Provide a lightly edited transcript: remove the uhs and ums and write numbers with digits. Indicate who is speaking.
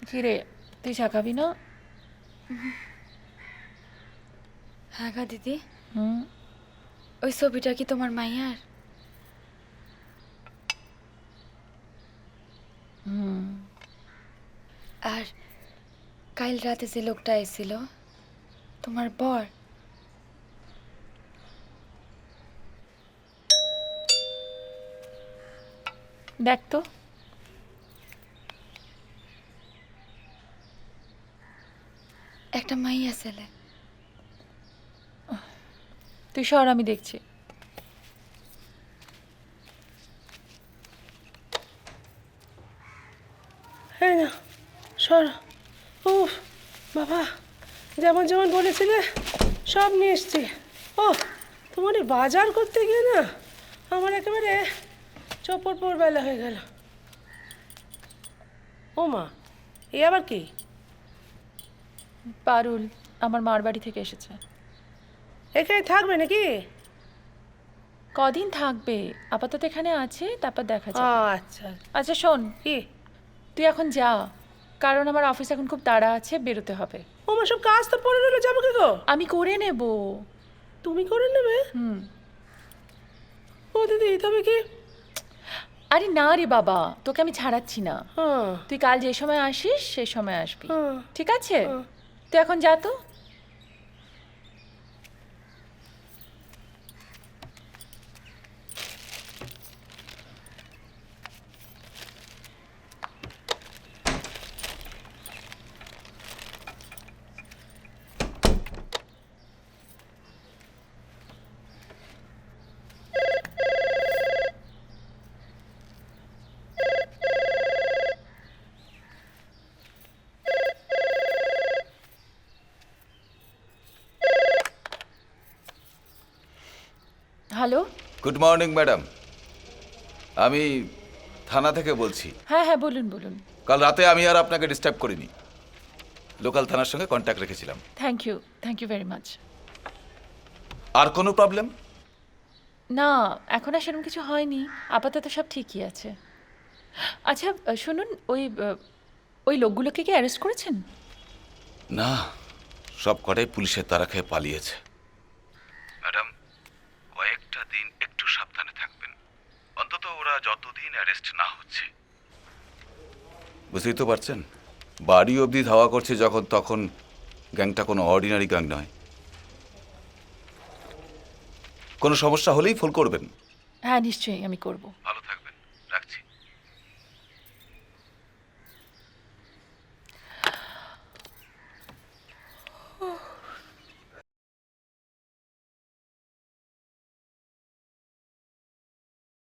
Speaker 1: কি রে, তুই চা খাবি না?
Speaker 2: হ্যাঁ গা দিদি,
Speaker 1: হুম।
Speaker 2: ওই ছবিটা কি তোমার মাইয়ার?
Speaker 1: হুম।
Speaker 2: আর কাল রাতে যে লোকটা এসেছিল তোমার বর,
Speaker 1: দেখ তো।
Speaker 2: একটা মাইয়া ছেলে।
Speaker 1: তুই সর, আমি দেখছি।
Speaker 3: এই না সর। উফ বাবা, যেমন যেমন বলেছিলে সব নিয়ে এসছি। ও তোমার এই বাজার করতে গিয়ে না আমার একেবারে চোপড় পোড় বেলা হয়ে গেল। ও মা, এ আবার কি?
Speaker 1: পারুল আমার মার বাড়ি থেকে এসেছে।
Speaker 3: এখানে থাকবে নাকি?
Speaker 1: কদিন থাকবে, আপাতত এখানে আছে, তারপর দেখা
Speaker 3: ও
Speaker 1: যাবে।
Speaker 3: আচ্ছা।
Speaker 1: আচ্ছা শোন,
Speaker 3: কি?
Speaker 1: তুই এখন যা, কারণ আমার অফিস এখন খুব তাড়া আছে, বেরোতে হবে।
Speaker 3: ও মা, সব কাজ তো পড়ে রইলো, যাবো কি গো?
Speaker 1: আমি করে নেব।
Speaker 3: তুমি করে নেবে?
Speaker 1: হুম।
Speaker 3: ও দিদি, তবে কি?
Speaker 1: আরে না রে বাবা, তোকে আমি ছাড়াচ্ছি না।
Speaker 3: হ্যাঁ
Speaker 1: তুই কাল যে সময় আসিস সেই সময় আসবি,
Speaker 3: হ্যাঁ
Speaker 1: ঠিক আছে?
Speaker 3: হ্যাঁ।
Speaker 1: তুই এখন যা তো। হ্যালো।
Speaker 4: গুড মর্নিং ম্যাডাম, আমি থানা থেকে বলছি।
Speaker 1: হ্যাঁ হ্যাঁ, বলুন বলুন।
Speaker 4: কাল রাতে আমি আর আপনাকে ডিস্টার্ব করিনি, লোকাল থানার সঙ্গে কন্ট্যাক্ট রেখেছিলাম।
Speaker 1: Thank you very much.
Speaker 4: আর কোনো প্রবলেম?
Speaker 1: না, এখন আর সেরকম কিছু হয়নি, আপাতত সব ঠিকই আছে। আচ্ছা শুনুন, ওই লোকগুলোকে কি অ্যারেস্ট করেছেন?
Speaker 4: না, সব কটাই পুলিশের তাড়া খেয়ে পালিয়েছে। ম্যাডাম, কয়েকটা দিন একটু সাবধানে থাকবেন, অন্তত ওরা যতদিন অ্যারেস্ট না হচ্ছে। বুঝতেই তো পারছেন, বাড়ি অবধি ধাওয়া করছে যখন, তখন গ্যাংটা কোনো অর্ডিনারি গ্যাং নয়। কোনো সমস্যা হলেই ফোন করবেন।
Speaker 1: হ্যাঁ নিশ্চয়ই, আমি করব।